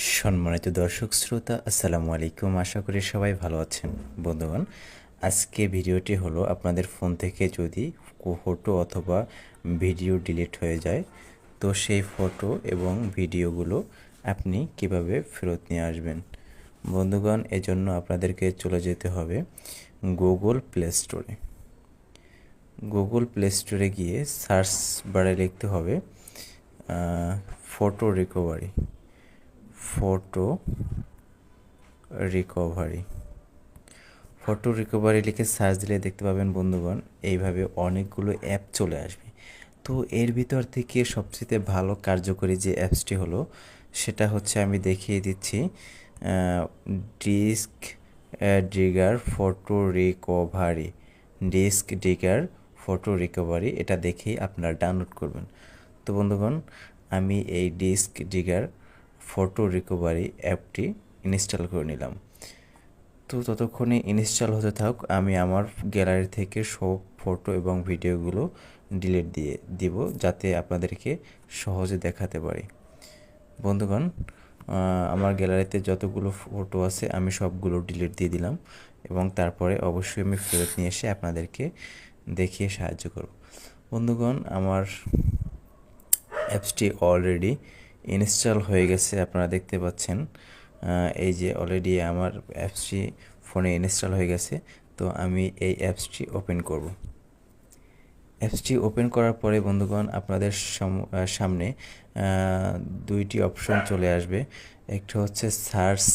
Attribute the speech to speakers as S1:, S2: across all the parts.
S1: সম্মানিত দর্শক শ্রোতা আসসালামু আলাইকুম। আশা করি সবাই ভালো আছেন। বন্ধুগণ, আজকে ভিডিওটি হলো আপনাদের ফোন থেকে যদি ফটো অথবা ভিডিও ডিলিট হয়ে যায়, তো সেই ফটো এবং ভিডিওগুলো আপনি কিভাবে ফেরত নিয়ে আসবেন। বন্ধুগণ, এজন্য আপনাদেরকে চলে যেতে হবে গুগল প্লে স্টোরে। গুগল প্লে স্টোরে গিয়ে সার্চ বারে লিখতে হবে photo recovery. Photo recovery photo recovery লিখে সার্চ দিলে দেখতে পাবেন বন্ধুগণ, এইভাবে অনেকগুলো অ্যাপ চলে আসবে। তো এর ভিতর থেকে সবচেয়ে ভালো কার্যকরী যে অ্যাপসটি হলো সেটা হচ্ছে, আমি দেখিয়ে দিচ্ছি, disk digger photo recovery. Disk digger photo recovery, এটা দেখেই আপনারা ডাউনলোড করবেন। তো বন্ধুগণ, আমি এই ডিস্ক ডিগার ফটো রিকভারি অ্যাপটি ইনস্টল করে নিলাম। তো ততক্ষণে ইনস্টল হতে থাক, আমি আমার গ্যালারি থেকে সব ফটো এবং ভিডিওগুলো ডিলিট দিয়ে দিব, যাতে আপনাদেরকে সহজে দেখাতে পারি। বন্ধুগণ, আমার গ্যালারিতে যতগুলো ফটো আছে আমি সবগুলো ডিলিট দিয়ে দিলাম, এবং তারপরে অবশ্যই আমি ফেরত নিয়ে এসে আপনাদেরকে দেখিয়ে সাহায্য করব। বন্ধুগণ, আমার অ্যাপসটি অলরেডি ইনস্টল হয়ে গেছে, আপনারা দেখতে পাচ্ছেন। এই যে অলরেডি আমার অ্যাপসটি ফোনে ইনস্টল হয়ে গেছে। তো আমি এই অ্যাপসটি ওপেন করব। অ্যাপসটি ওপেন করার পরে বন্ধুগণ, আপনাদের সামনে দুইটি অপশন চলে আসবে। একটা হচ্ছে সার্চ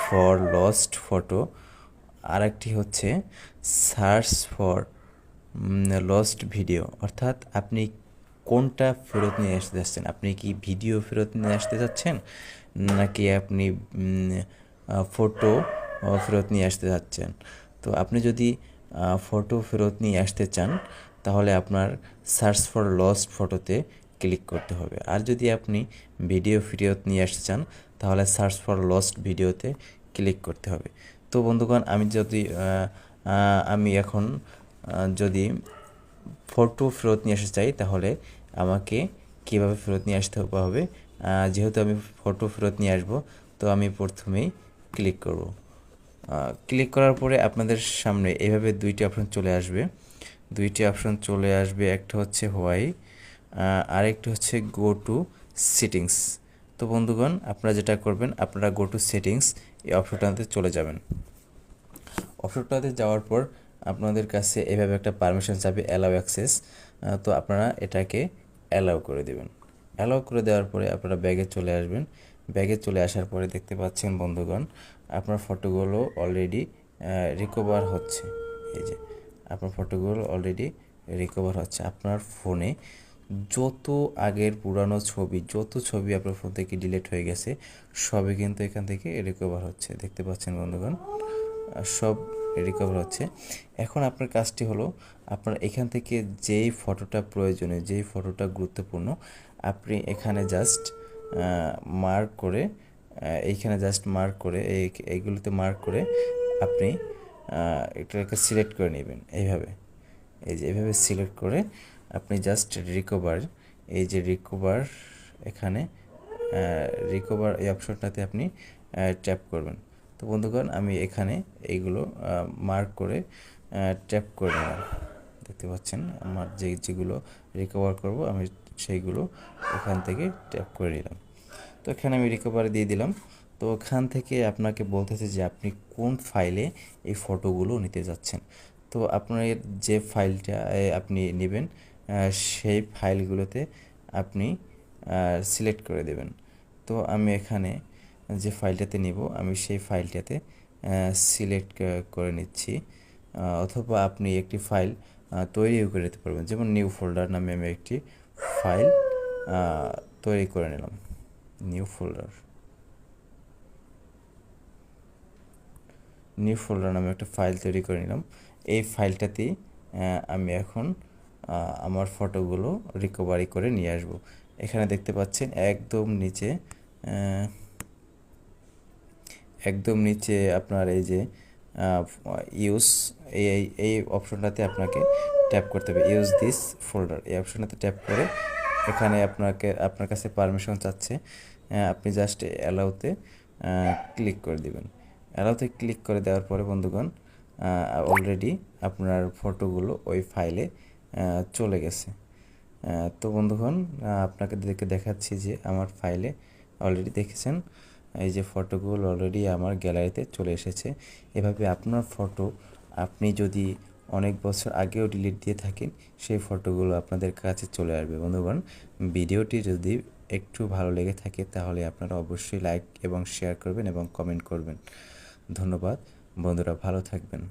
S1: ফর লস্ট ফটো, আরেকটি হচ্ছে সার্চ ফর লস্ট ভিডিও। অর্থাৎ আপনি কোনটা ফেরত নিয়ে আসতে যাচ্ছেন? আপনি কি ভিডিও ফেরত নিয়ে আসতে যাচ্ছেন, নাকি আপনি ফটো ফেরত নিয়ে আসতে যাচ্ছেন? তো আপনি যদি ফটো ফেরত নিয়ে আসতে চান, তাহলে আপনার সার্চ ফর লস্ট ফটোতে ক্লিক করতে হবে। আর যদি আপনি ভিডিও ফেরত নিয়ে আসতে চান, তাহলে সার্চ ফর লস্ট ভিডিওতে ক্লিক করতে হবে। তো বন্ধুগণ, আমি এখন যদি ফটো ফেরত নিয়ে আসতে চাই, তাহলে আমাকে কীভাবে ফেরত নিয়ে আসতে হবে? যেহেতু আমি ফটো ফেরত নিয়ে আসবো, তো আমি প্রথমেই ক্লিক করব। ক্লিক করার পরে আপনাদের সামনে এভাবে দুইটি অপশন চলে আসবে। একটা হচ্ছে হোয়াই, আরেকটা হচ্ছে গো টু সেটিংস। তো বন্ধুগণ, আপনারা যেটা করবেন, আপনারা গো টু সেটিংস এই অপশনটাতে চলে যাবেন। অপশনটাতে যাওয়ার পর আপনাদের কাছে এভাবে একটা পারমিশন চাবে, অ্যালাউ অ্যাক্সেস। তো আপনারা এটাকে অ্যালাউ করে দেবেন। অ্যালাউ করে দেওয়ার পরে আপনারা ব্যাগে চলে আসবেন। ব্যাগে চলে আসার পরে দেখতে পাচ্ছেন বন্ধুগণ, আপনার ফটোগুলো অলরেডি রিকভার হচ্ছে। এই যে আপনার ফটোগুলো অলরেডি রিকভার হচ্ছে। আপনার ফোনে যত আগের পুরানো ছবি, যত ছবি আপনার ফোন থেকে ডিলিট হয়ে গেছে, সবই কিন্তু এখান থেকে রিকভার হচ্ছে। দেখতে পাচ্ছেন বন্ধুগণ, সব রিকভার হচ্ছে। এখন আপনার কাজটি হলো, আপনার এখান থেকে যেই ফটোটা প্রয়োজনীয়, যেই ফটোটা গুরুত্বপূর্ণ, আপনি এখানে জাস্ট মার্ক করে, এইগুলোতে মার্ক করে আপনি এটাকে সিলেক্ট করে নেবেন এইভাবে। এই যে এইভাবে সিলেক্ট করে আপনি জাস্ট রিকভার, এই যে রিকভার, এখানে রিকভার এই অপশনটাতে আপনি ট্যাপ করবেন। তো বন্ধুগণ, আমি এখানে এইগুলো মার্ক করে ট্যাপ করে নিলাম। দেখতে পাচ্ছেন আমার যেগুলো রিকভার করব, আমি সেইগুলো এখান থেকে ট্যাপ করে নিলাম। তো এখানে আমি রিকভারি দিয়ে দিলাম। তো ওখান থেকে আপনাকে বলতেছে যে আপনি কোন ফাইলে এই ফটোগুলো নিতে যাচ্ছেন। তো আপনার যে ফাইলটা আপনি নেবেন, সেই ফাইলগুলোতে আপনি সিলেক্ট করে দেবেন। তো আমি এখানে যে ফাইলটাতে নিব, আমি সেই ফাইলটাতে সিলেক্ট করে নিচ্ছি। অথবা আপনি একটি ফাইল তৈরিও করে নিতে পারবেন, যেমন নিউ ফোল্ডার নামে আমি একটি ফাইল তৈরি করে নিলাম। নিউ ফোল্ডার নামে একটা ফাইল তৈরি করে নিলাম। এই ফাইলটাতেই আমি এখন আমার ফটোগুলো রিকভারি করে নিয়ে আসব। এখানে দেখতে পাচ্ছেন একদম নিচে আপনার এই যে ইউজ, এই অপশনটাতে আপনাকে ট্যাপ করতে হবে। ইউজ দিস ফোল্ডার, এই অপশনটাতে ট্যাপ করে এখানে আপনার কাছে পারমিশন চাচ্ছে আপনি জাস্ট অ্যালাউতে ক্লিক করে দিবেন। অ্যালাউতে ক্লিক করে দেওয়ার পরে বন্ধুগণ অলরেডি আপনার ফটোগুলো ওই ফাইলে চলে গেছে। তো বন্ধুগণ আপনাদেরকে দেখাচ্ছি যে আমার ফাইলে অলরেডি দেখেছেন এই যে ফটোগুলো অলরেডি আমার গ্যালারিতে চলে এসেছে। এভাবে আপনার ফটো আপনি যদি অনেক বছর আগেও ডিলিট দিয়ে থাকেন সেই ফটোগুলো আপনাদের কাছে চলে আসবে। বন্ধুগণ, ভিডিওটি যদি একটু ভালো লেগে থাকে তাহলে আপনারা অবশ্যই লাইক এবং শেয়ার করবেন এবং কমেন্ট করবেন। ধন্যবাদ বন্ধুরা, ভালো থাকবেন।